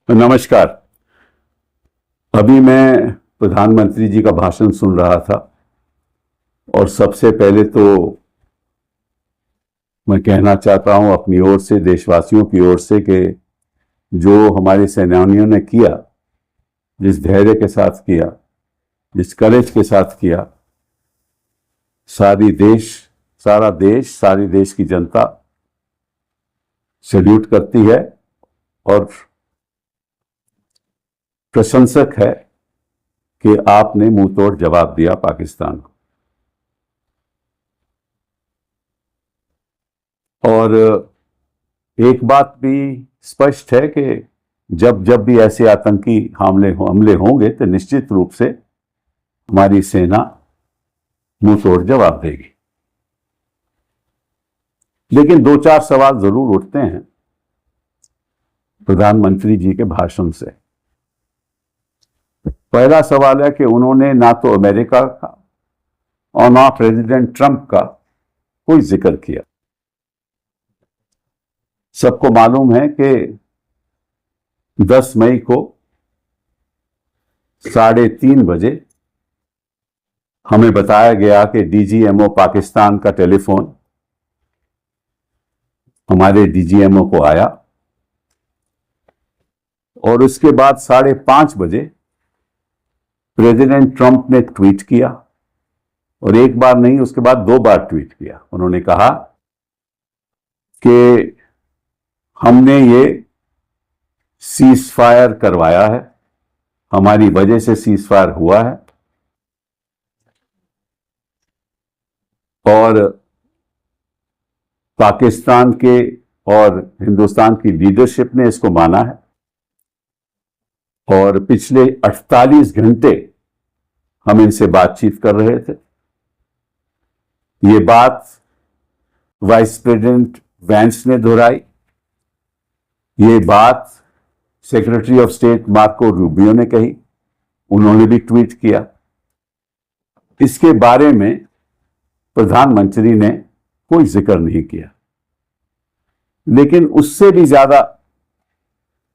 नमस्कार। अभी मैं प्रधानमंत्री जी का भाषण सुन रहा था और सबसे पहले तो मैं कहना चाहता हूं अपनी ओर से, देशवासियों की ओर से, कि जो हमारे सेनानियों ने किया, जिस धैर्य के साथ किया, जिस करेज के साथ किया, सारा देश, सारी देश की जनता सैल्यूट करती है और प्रशंसक है कि आपने मुंहतोड़ जवाब दिया पाकिस्तान को। और एक बात भी स्पष्ट है कि जब जब भी ऐसे आतंकी हमले होंगे तो निश्चित रूप से हमारी सेना मुंहतोड़ जवाब देगी। लेकिन दो चार सवाल जरूर उठते हैं प्रधानमंत्री जी के भाषण से। पहला सवाल है कि उन्होंने ना तो अमेरिका का और ना प्रेसिडेंट ट्रंप का कोई जिक्र किया। सबको मालूम है कि 10 मई को 3:30 बजे हमें बताया गया कि डीजीएमओ पाकिस्तान का टेलीफोन हमारे डीजीएमओ को आया और उसके बाद 5:30 बजे प्रेसिडेंट ट्रंप ने ट्वीट किया, और एक बार नहीं, उसके बाद 2 बार ट्वीट किया। उन्होंने कहा कि हमने ये सीज फायर करवाया है, हमारी वजह से सीज फायर हुआ है, और पाकिस्तान के और हिंदुस्तान की लीडरशिप ने इसको माना है। और पिछले 48 घंटे हम इनसे बातचीत कर रहे थे। ये बात वाइस प्रेसिडेंट वैंस ने दोहराई, ये बात secretary of state Marco Rubio ने कही, उन्होंने भी ट्वीट किया। इसके बारे में प्रधानमंत्री ने कोई जिक्र नहीं किया। लेकिन उससे भी ज्यादा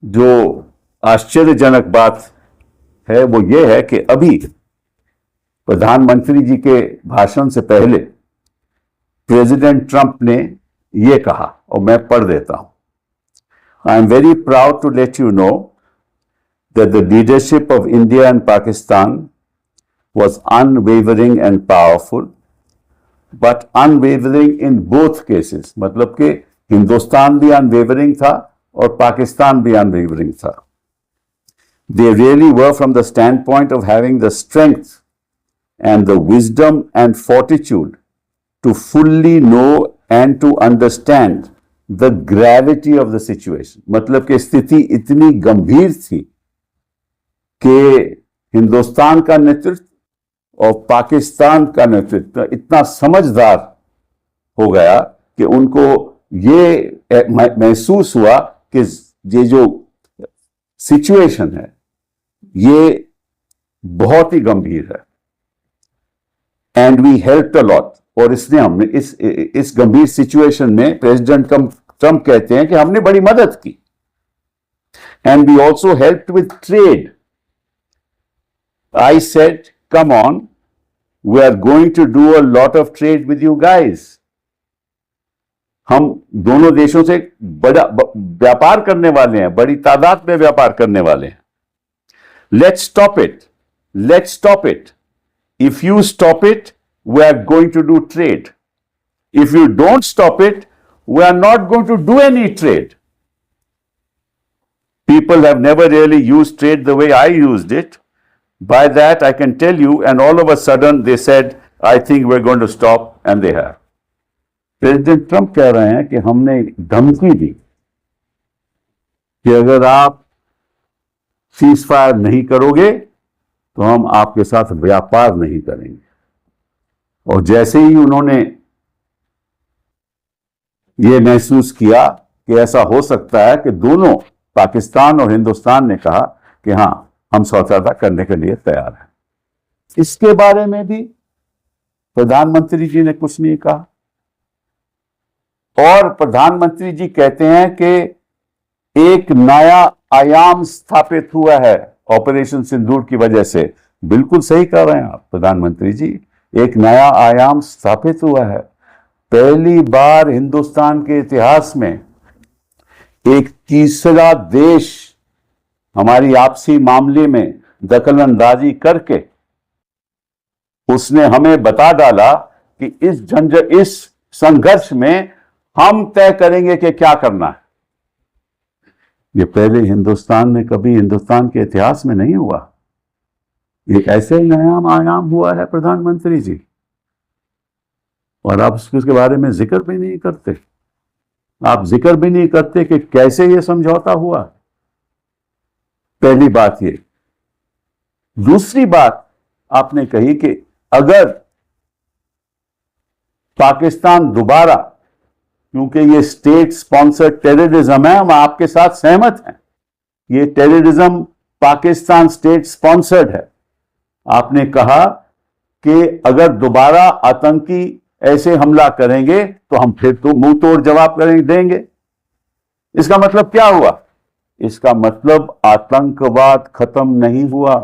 जो आश्चर्यजनक बात है वो ये है कि अभी प्रधानमंत्री जी के भाषण से पहले प्रेसिडेंट ट्रंप ने ये कहा, और मैं पढ़ देता हूं। I am very proud to let you know that the leadership of India and Pakistan was unwavering and powerful, but unwavering in both cases। मतलब कि हिंदुस्तान भी अनवेवरिंग था और पाकिस्तान भी अनवेवरिंग था। They really were, from the standpoint of having the strength and the wisdom and fortitude to fully know and to understand the gravity of the situation। मतलब कि स्थिति इतनी गंभीर थी कि हिंदुस्तान का नेतृत्व और पाकिस्तान का नेतृत्व इतना समझदार हो गया कि उनको ये महसूस हुआ कि ये जो सिचुएशन है ये बहुत ही गंभीर है। And we helped a lot. और हमने इस गंभीर सिचुएशन में प्रेसिडेंट ट्रंप कहते हैं कि हमने बड़ी मदद की। And we also helped with trade. I said, come on, we are going to do a lot of trade with you guys. हम दोनों देशों से बड़ा व्यापार करने वाले हैं, बड़ी तादाद में व्यापार करने वाले हैं। Let's stop it. Let's stop it. If you stop it, we are going to do trade. If you don't stop it, we are not going to do any trade. People have never really used trade the way I used it. By that, I can tell you, and all of a sudden they said, I think we're going to stop, and they have. President Trump कह रहे हैं कि हमने धमकी दी कि अगर आप cease fire नहीं करोगे तो हम आपके साथ व्यापार नहीं करेंगे। और जैसे ही उन्होंने ये महसूस किया कि ऐसा हो सकता है कि दोनों पाकिस्तान और हिंदुस्तान ने कहा कि हां, हम समझौता करने के लिए तैयार हैं। इसके बारे में भी प्रधानमंत्री जी ने कुछ नहीं कहा। और प्रधानमंत्री जी कहते हैं कि एक नया आयाम स्थापित हुआ है ऑपरेशन सिंदूर की वजह से। बिल्कुल सही कह रहे हैं आप प्रधानमंत्री जी, एक नया आयाम स्थापित हुआ है। पहली बार हिंदुस्तान के इतिहास में एक तीसरा देश हमारी आपसी मामले में दखलंदाजी करके उसने हमें बता डाला कि इस संघर्ष में हम तय करेंगे कि क्या करना है। ये पहले हिंदुस्तान में कभी हिंदुस्तान के इतिहास में नहीं हुआ। एक ऐसे नया आयाम हुआ है प्रधानमंत्री जी, और आप उसके बारे में जिक्र भी नहीं करते। आप जिक्र भी नहीं करते कि कैसे ये समझौता हुआ। पहली बात ये। दूसरी बात आपने कही कि अगर पाकिस्तान दोबारा, क्योंकि ये स्टेट स्पॉन्सर्ड टेररिज्म है, हम आपके साथ सहमत हैं, ये टेररिज्म पाकिस्तान स्टेट स्पॉन्सर्ड है। आपने कहा कि अगर दोबारा आतंकी ऐसे हमला करेंगे तो हम फिर तो मुंह तोड़ जवाब देंगे। इसका मतलब क्या हुआ? इसका मतलब आतंकवाद खत्म नहीं हुआ।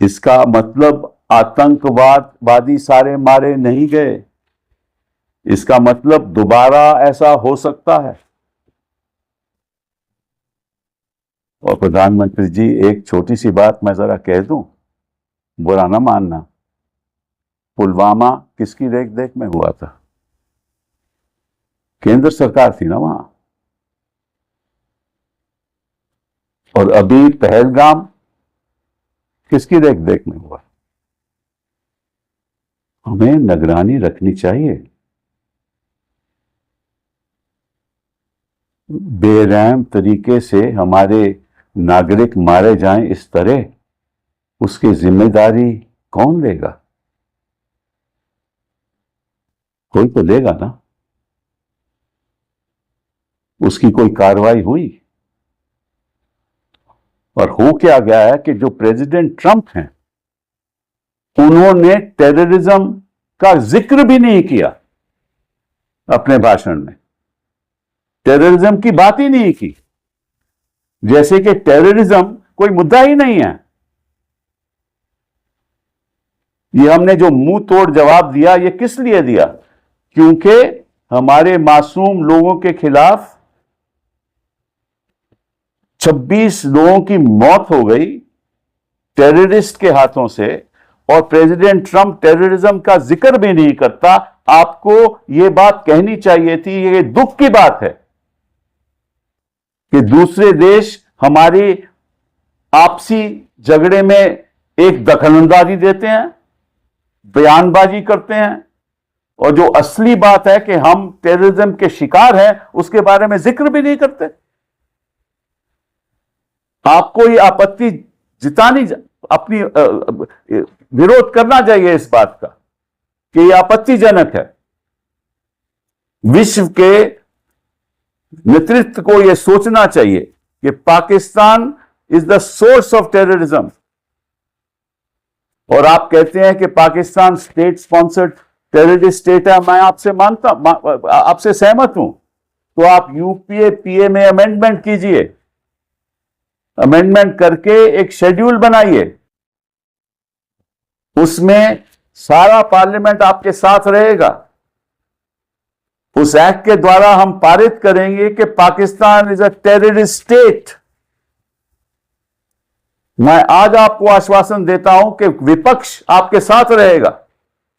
इसका मतलब आतंकवादी सारे मारे नहीं गए। इसका मतलब दोबारा ऐसा हो सकता है। और प्रधानमंत्री जी, एक छोटी सी बात मैं जरा कह दूं, बुरा ना मानना। पुलवामा किसकी देख देख में हुआ था? केंद्र सरकार थी ना वहां। और अभी पहलगाम किसकी देख देख में हुआ? हमें निगरानी रखनी चाहिए। बेरहम तरीके से हमारे नागरिक मारे जाएं इस तरह, उसकी जिम्मेदारी कौन लेगा? कोई तो लेगा ना। उसकी कोई कार्रवाई हुई? और हो क्या गया है कि जो प्रेसिडेंट ट्रंप हैं, उन्होंने टेररिज्म का जिक्र भी नहीं किया अपने भाषण में। टेररिज्म की बात ही नहीं की, जैसे कि टेररिज्म कोई मुद्दा ही नहीं है। ये हमने जो मुंह तोड़ जवाब दिया, ये किस लिए दिया? क्योंकि हमारे मासूम लोगों के खिलाफ 26 लोगों की मौत हो गई टेररिस्ट के हाथों से, और प्रेसिडेंट ट्रंप टेररिज्म का जिक्र भी नहीं करता। आपको यह बात कहनी चाहिए थी। ये दुख की बात है कि दूसरे देश हमारी आपसी झगड़े में एक दखलंदाजी देते हैं, बयानबाजी करते हैं, और जो असली बात है कि हम टेररिज्म के शिकार हैं, उसके बारे में जिक्र भी नहीं करते। आपको ये आपत्ति जितानी, अपनी विरोध करना चाहिए इस बात का कि यह आपत्तिजनक है। विश्व के नेतृत्व को यह सोचना चाहिए कि Pakistan is the source of terrorism. और आप कहते हैं कि Pakistan state sponsored terrorist state है। मैं आपसे सहमत हूं। तो आप यूपीए पीए में अमेंडमेंट कीजिए, अमेंडमेंट करके एक शेड्यूल बनाइए, उसमें सारा पार्लियामेंट आपके साथ रहेगा। उस एक्ट के द्वारा हम पारित करेंगे कि Pakistan is a terrorist state. मैं आज आपको आश्वासन देता हूं कि विपक्ष आपके साथ रहेगा।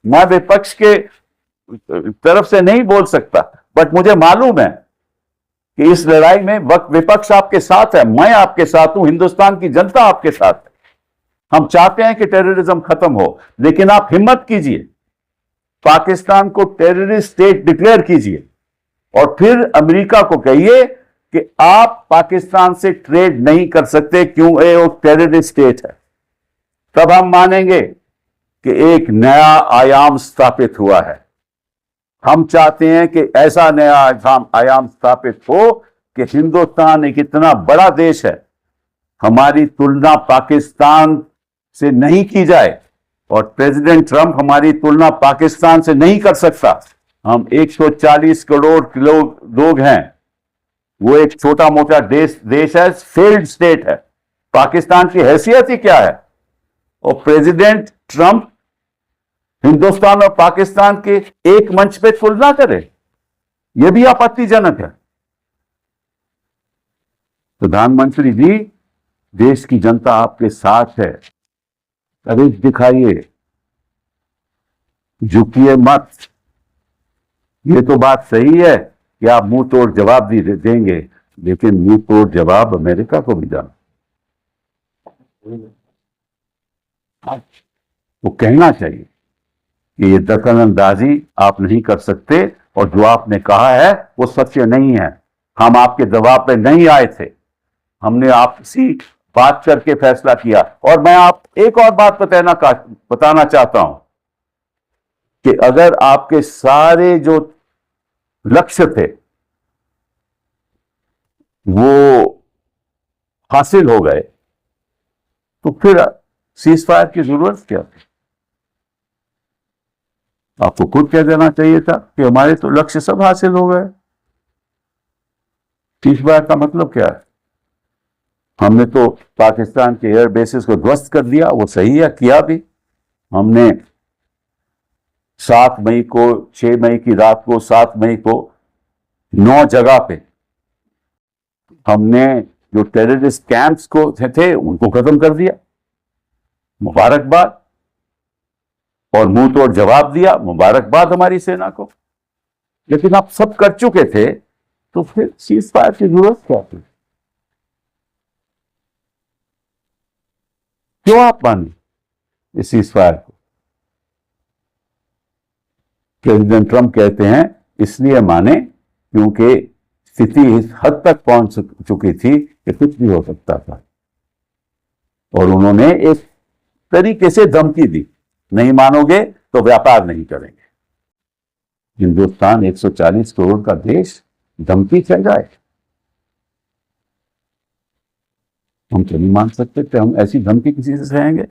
मैं विपक्ष के तरफ से नहीं बोल सकता, बट मुझे मालूम है कि इस लड़ाई में विपक्ष आपके साथ है, मैं आपके साथ हूं, हिंदुस्तान की जनता आपके साथ है। हम चाहते हैं कि टेररिज्म खत्म हो, लेकिन आप हिम्मत कीजिए, पाकिस्तान को टेररिस्ट स्टेट डिक्लेयर कीजिए, और फिर अमेरिका को कहिए कि आप पाकिस्तान से ट्रेड नहीं कर सकते, क्यों? वो टेररिस्ट स्टेट है। तब हम मानेंगे कि एक नया आयाम स्थापित हुआ है। हम चाहते हैं कि ऐसा नया आयाम स्थापित हो कि हिंदुस्तान एक इतना बड़ा देश है, हमारी तुलना पाकिस्तान से नहीं की जाए, और प्रेसिडेंट ट्रंप हमारी तुलना पाकिस्तान से नहीं कर सकता। हम 140 करोड़ लोग हैं, वो एक छोटा मोटा देश है, फेल्ड स्टेट है। पाकिस्तान की हैसियत ही क्या है? और प्रेसिडेंट ट्रंप हिंदुस्तान और पाकिस्तान के एक मंच पे तुलना करे, यह भी आपत्तिजनक है। प्रधानमंत्री जी, देश की जनता आपके साथ है, करेज दिखाइए, झुकिए मत। ये तो बात सही है कि आप मुंह तोड़ जवाब भी देंगे, लेकिन मुंह तोड़ जवाब अमेरिका को भी देना। तो कहना चाहिए कि ये दखल अंदाजी आप नहीं कर सकते, और जो आपने कहा है वो सत्य नहीं है। हम आपके दबाव पे नहीं आए थे, हमने आपसी बात करके फैसला किया। और मैं आप एक और बात बताना चाहता हूं कि अगर आपके सारे जो लक्ष्य थे वो हासिल हो गए, तो फिर सीज फायर की जरूरत क्या थी? आपको खुद कह देना चाहिए था कि हमारे तो लक्ष्य सब हासिल हो गए। सीज फायर का मतलब क्या है? हमने तो पाकिस्तान के एयर बेसिस को ध्वस्त कर दिया, वो सही है, किया भी। हमने 7 मई को, 6 मई की रात को, 7 मई को 9 जगह पे हमने जो टेररिस्ट कैंप्स को थे उनको खत्म कर दिया, मुबारकबाद। और मुंह तोड़ जवाब दिया, मुबारकबाद हमारी सेना को। लेकिन आप सब कर चुके थे, तो फिर सीज फायर की जरूरत क्या थी? क्यों आप माने इस सीज फायर को? प्रेसिडेंट ट्रंप कहते हैं इसलिए माने क्योंकि स्थिति इस हद तक पहुंच चुकी थी कि कुछ भी हो सकता था, और उन्होंने एक तरीके से धमकी दी, नहीं मानोगे तो व्यापार नहीं करेंगे। हिंदुस्तान 140 करोड़ का देश, धमकी चल जाए? हम तो नहीं मान सकते कि हम ऐसी धमकी किसी से सहेंगे।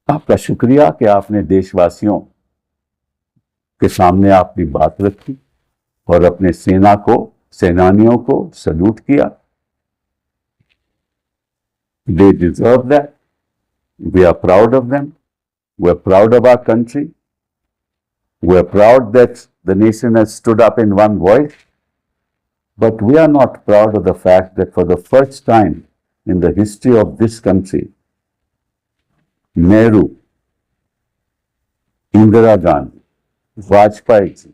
आपका शुक्रिया कि आपने देशवासियों के सामने अपनी बात रखी और अपने सेनानियों को सल्यूट किया। They deserve that. We are proud of them. We are proud of our country. We are proud that the nation has stood up in one voice. But we are not proud of the fact that for the first time in the history of this country, Nehru, Indira Gandhi, Vajpayee,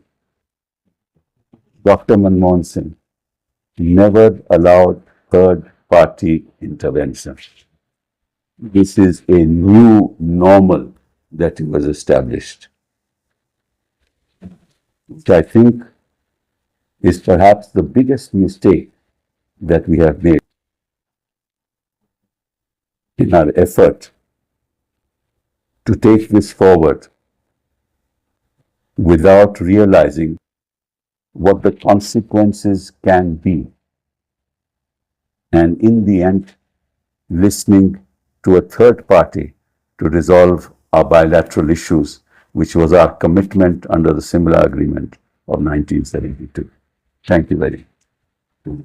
Dr. Manmohan Singh never allowed third-party intervention. This is a new normal that was established, which I think is perhaps the biggest mistake that we have made in our effort to take this forward without realizing what the consequences can be, and in the end, listening to a third party to resolve our bilateral issues, which was our commitment under the Simla Agreement of 1972. Thank you very much.